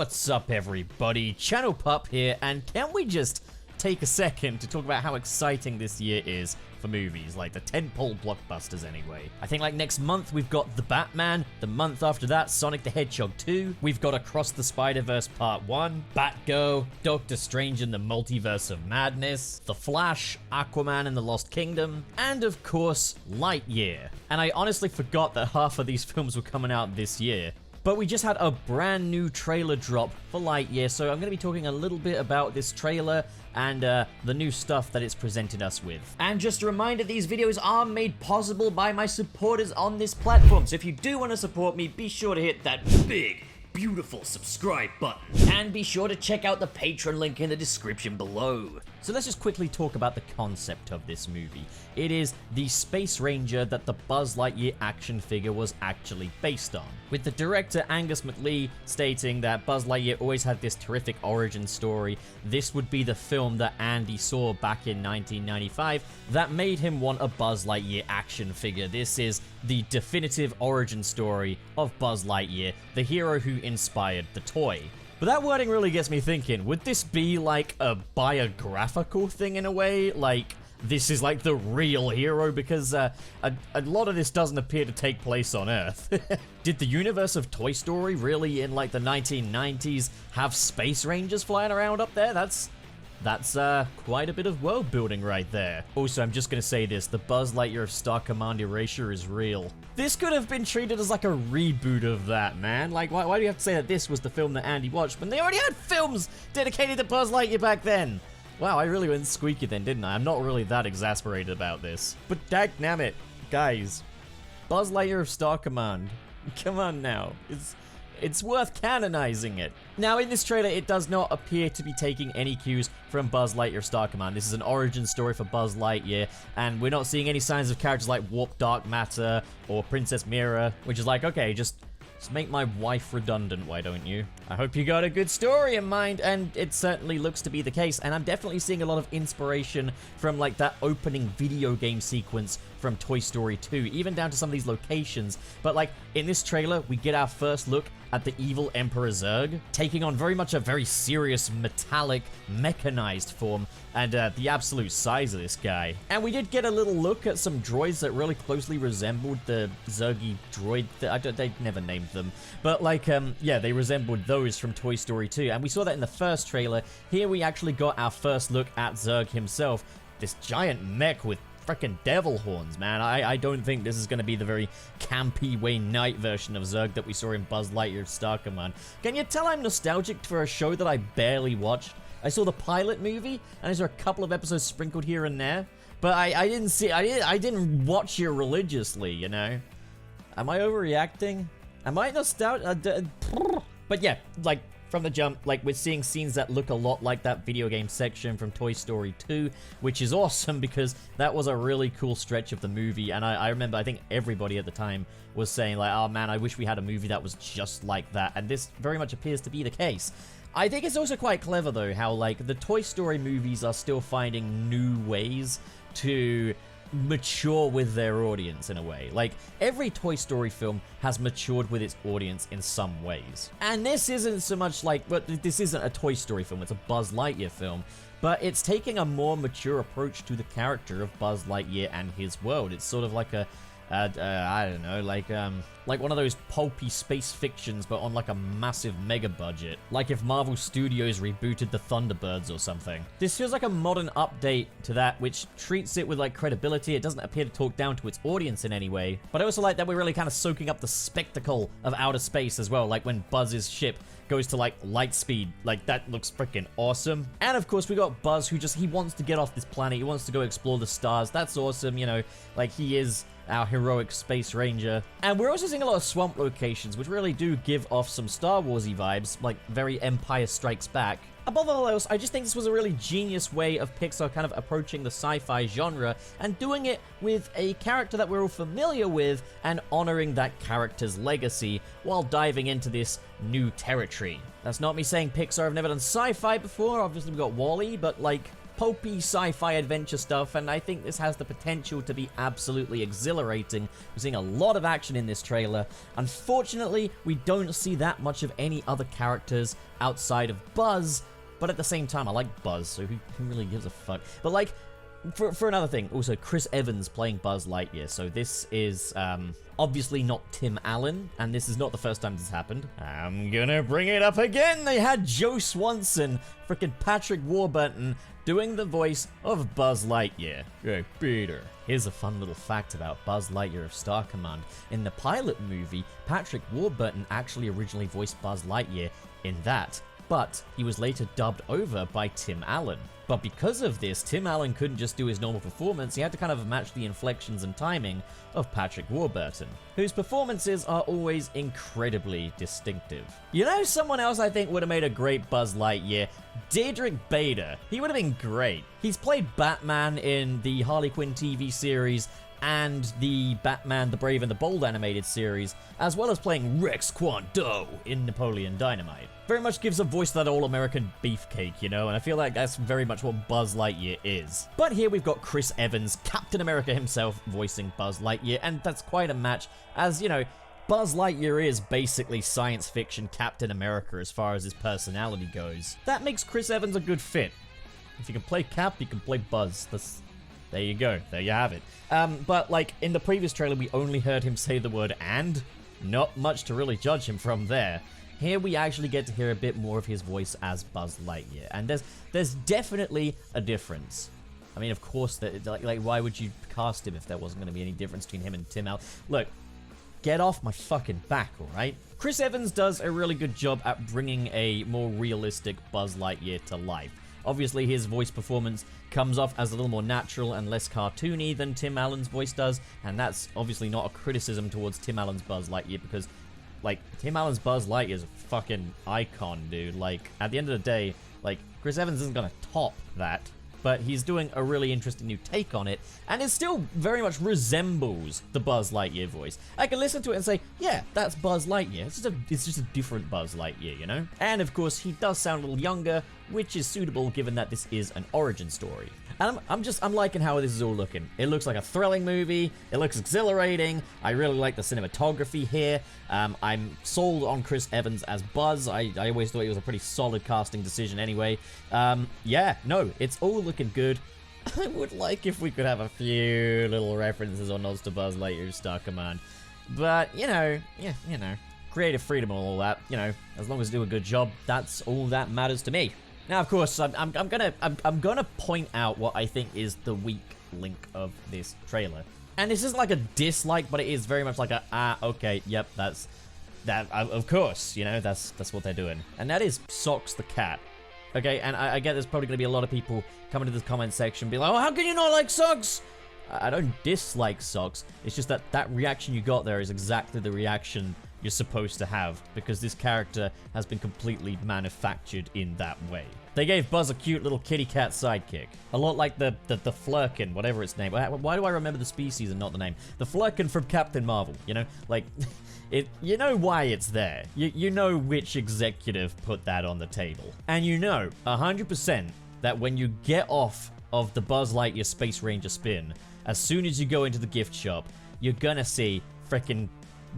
What's up, everybody? Channel Pup here, and can we just take a second to talk about how exciting this year is for movies, like the tentpole blockbusters anyway. I think like next month we've got The Batman, the month after that Sonic the Hedgehog 2, we've got Across the Spider-Verse Part 1, Batgirl, Doctor Strange in the Multiverse of Madness, The Flash, Aquaman and the Lost Kingdom, and of course, Lightyear. And I honestly forgot that half of these films were coming out this year. But we just had a brand new trailer drop for Lightyear, so I'm going to be talking a little bit about this trailer and the new stuff that it's presented us with. And just a reminder, these videos are made possible by my supporters on this platform, so if you do want to support me, be sure to hit that big, beautiful subscribe button. And be sure to check out the Patreon link in the description below. So let's just quickly talk about the concept of this movie. It is the Space Ranger that the Buzz Lightyear action figure was actually based on, with the director Angus MacLane stating that Buzz Lightyear always had this terrific origin story. This would be the film that Andy saw back in 1995 that made him want a Buzz Lightyear action figure. This is the definitive origin story of Buzz Lightyear, the hero who inspired the toy. But that wording really gets me thinking, would this be like a biographical thing in a way? Like, this is like the real hero? Because a lot of this doesn't appear to take place on Earth. Did the universe of Toy Story really in like the 1990s have Space Rangers flying around up there? That's quite a bit of world building right there. Also, I'm just gonna say this, the Buzz Lightyear of Star Command erasure is real. This could have been treated as like a reboot of that, man. Like, why do you have to say that this was the film that Andy watched when they already had films dedicated to Buzz Lightyear back then? Wow, I really went squeaky then, didn't I? I'm not really that exasperated about this. But dagnammit, guys, Buzz Lightyear of Star Command, come on now. It's worth canonizing it. Now, in this trailer, it does not appear to be taking any cues from Buzz Lightyear Star Command. This is an origin story for Buzz Lightyear, and we're not seeing any signs of characters like Warp Dark Matter or Princess Mira, which is like, okay, just make my wife redundant, why don't you? I hope you got a good story in mind, and it certainly looks to be the case, and I'm definitely seeing a lot of inspiration from like that opening video game sequence from Toy Story 2, even down to some of these locations. But like, in this trailer, we get our first look at the evil Emperor Zurg, taking on very much a very serious, metallic, mechanized form, and the absolute size of this guy. And we did get a little look at some droids that really closely resembled the Zurgy droid, they never named them, but like, yeah, they resembled those from Toy Story 2, and we saw that in the first trailer. Here we actually got our first look at Zurg himself, this giant mech with freaking devil horns, man. I don't think this is going to be the very campy Wayne Knight version of Zurg that we saw in Buzz Lightyear Star Command. Can you tell I'm nostalgic for a show that I barely watched? I saw the pilot movie, and I saw a couple of episodes sprinkled here and there, but I didn't watch it religiously, you know? Am I overreacting? Am I nostalgic? But yeah, like, from the jump, like, we're seeing scenes that look a lot like that video game section from Toy Story 2, which is awesome because that was a really cool stretch of the movie, and I remember, I think everybody at the time was saying, like, oh man, I wish we had a movie that was just like that, and this very much appears to be the case. I think it's also quite clever, though, how, like, the Toy Story movies are still finding new ways to mature with their audience in a way. Like, every Toy Story film has matured with its audience in some ways. And this isn't so much like, but this isn't a Toy Story film, it's a Buzz Lightyear film, but it's taking a more mature approach to the character of Buzz Lightyear and his world. It's sort of like a I don't know, like one of those pulpy space fictions, but on like a massive mega budget. Like if Marvel Studios rebooted the Thunderbirds or something. This feels like a modern update to that, which treats it with like credibility. It doesn't appear to talk down to its audience in any way. But I also like that we're really kind of soaking up the spectacle of outer space as well. Like when Buzz's ship goes to like light speed, like that looks freaking awesome. And of course we got Buzz, who he wants to get off this planet. He wants to go explore the stars. That's awesome, you know, like he is our heroic space ranger. And we're also seeing a lot of swamp locations, which really do give off some Star Wars-y vibes, like very Empire Strikes Back. Above all else, I just think this was a really genius way of Pixar kind of approaching the sci-fi genre and doing it with a character that we're all familiar with and honoring that character's legacy while diving into this new territory. That's not me saying Pixar have never done sci-fi before. Obviously we got WALL-E, but like, pulpy sci-fi adventure stuff, and I think this has the potential to be absolutely exhilarating. We're seeing a lot of action in this trailer. Unfortunately, we don't see that much of any other characters outside of Buzz, but at the same time, I like Buzz, so who really gives a fuck? But like, for another thing, also Chris Evans playing Buzz Lightyear, so this is obviously not Tim Allen, and this is not the first time this happened. I'm gonna bring it up again. They had Joe Swanson, frickin' Patrick Warburton, doing the voice of Buzz Lightyear. Hey, Peter. Here's a fun little fact about Buzz Lightyear of Star Command. In the pilot movie, Patrick Warburton actually originally voiced Buzz Lightyear in that, but he was later dubbed over by Tim Allen. But because of this, Tim Allen couldn't just do his normal performance, he had to kind of match the inflections and timing of Patrick Warburton, whose performances are always incredibly distinctive. You know, someone else I think would have made a great Buzz Lightyear? Diedrich Bader. He would have been great. He's played Batman in the Harley Quinn TV series and the Batman the Brave and the Bold animated series, as well as playing Rex Kwon Do in Napoleon Dynamite. Very much gives a voice to that all-American beefcake, you know, and I feel like that's very much what Buzz Lightyear is. But here we've got Chris Evans, Captain America himself, voicing Buzz Lightyear, and that's quite a match, as, you know, Buzz Lightyear is basically science fiction Captain America as far as his personality goes. That makes Chris Evans a good fit. If you can play Cap, you can play Buzz. There you go. There you have it. But, like, in the previous trailer, we only heard him say the word "and." Not much to really judge him from there. Here we actually get to hear a bit more of his voice as Buzz Lightyear, and there's definitely a difference. I mean, of course, like why would you cast him if there wasn't going to be any difference between him and Tim Allen? Look, get off my fucking back, alright? Chris Evans does a really good job at bringing a more realistic Buzz Lightyear to life. Obviously, his voice performance comes off as a little more natural and less cartoony than Tim Allen's voice does, and that's obviously not a criticism towards Tim Allen's Buzz Lightyear, because, like, Tim Allen's Buzz Lightyear is a fucking icon, dude. Like, at the end of the day, like, Chris Evans isn't gonna top that, but he's doing a really interesting new take on it, and it still very much resembles the Buzz Lightyear voice. I can listen to it and say, yeah, that's Buzz Lightyear. It's just a different Buzz Lightyear, you know? And of course, he does sound a little younger, which is suitable given that this is an origin story. And I'm liking how this is all looking. It looks like a thrilling movie. It looks exhilarating. I really like the cinematography here. I'm sold on Chris Evans as Buzz. I always thought he was a pretty solid casting decision anyway. Yeah, no, it's all looking good. I would like if we could have a few little references or nods to Buzz Lightyear's Star Command. But, you know, yeah, you know, creative freedom and all that, you know, as long as they do a good job, that's all that matters to me. Now, of course, I'm gonna point out what I think is the weak link of this trailer, and this isn't like a dislike, but it is very much like a okay, yep, that's that. Of course, you know, that's what they're doing, and that is Socks the cat. Okay, and I get there's probably gonna be a lot of people coming to this comment section and be like, oh, how can you not like Socks? I don't dislike Socks. It's just that reaction you got there is exactly the reaction you're supposed to have, because this character has been completely manufactured in that way. They gave Buzz a cute little kitty cat sidekick. A lot like the Flurkin, whatever its name. Why do I remember the species and not the name? The Flurkin from Captain Marvel, you know? Like, you know why it's there. You know which executive put that on the table. And you know 100% that when you get off of the Buzz Lightyear Space Ranger spin, as soon as you go into the gift shop, you're gonna see frickin'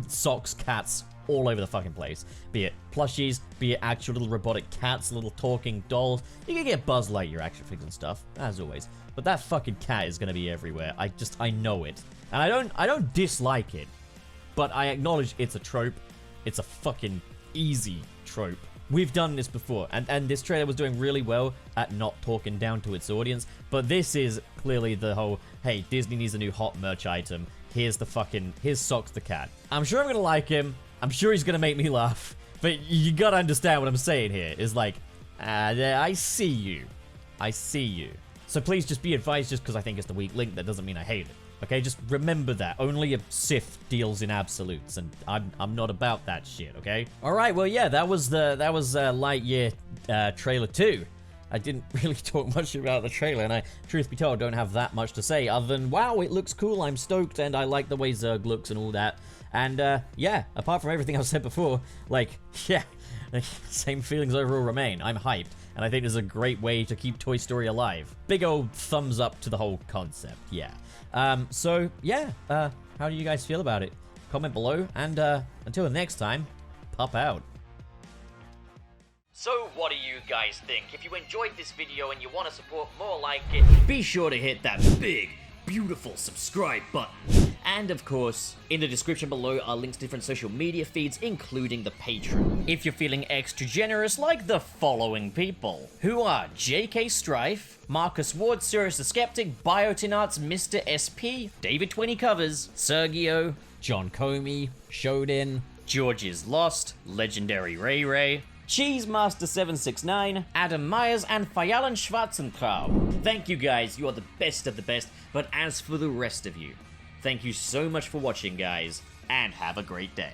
Socks cats all over the fucking place. Be it plushies, be it actual little robotic cats, little talking dolls. You can get Buzz Lightyear action figures and stuff, as always. But that fucking cat is gonna be everywhere. I know it. And I don't dislike it. But I acknowledge it's a trope. It's a fucking easy trope. We've done this before, and this trailer was doing really well at not talking down to its audience, but this is clearly the whole, hey, Disney needs a new hot merch item. Here's Socks the cat. I'm sure I'm gonna like him. I'm sure he's gonna make me laugh. But you gotta understand what I'm saying here. Is like, I see you. I see you. So please just be advised, just because I think it's the weak link, that doesn't mean I hate it. Okay, just remember that. Only a Sith deals in absolutes, and I'm not about that shit, okay? Alright, well yeah, that was Lightyear trailer 2. I didn't really talk much about the trailer, and I, truth be told, don't have that much to say other than, wow, it looks cool, I'm stoked, and I like the way Zurg looks and all that. And, yeah, apart from everything I've said before, like, yeah, same feelings overall remain. I'm hyped. and I think this is a great way to keep Toy Story alive. Big old thumbs up to the whole concept, yeah. So, yeah, how do you guys feel about it? Comment below, and until the next time, pop out. So what do you guys think? If you enjoyed this video and you want to support more like it, be sure to hit that big, beautiful subscribe button. And of course, in the description below are links to different social media feeds, including the Patreon. If you're feeling extra generous, like the following people, who are JK Strife, Marcus Ward, Sirius the Skeptic, Biotinarts, Mr. SP, David 20 Covers, Sergio, John Comey, Shodin, George is Lost, Legendary Ray Ray, Cheesemaster769, Adam Myers, and Fayalan Schwarzenkraut. Thank you guys, you are the best of the best, but as for the rest of you, thank you so much for watching, guys, and have a great day.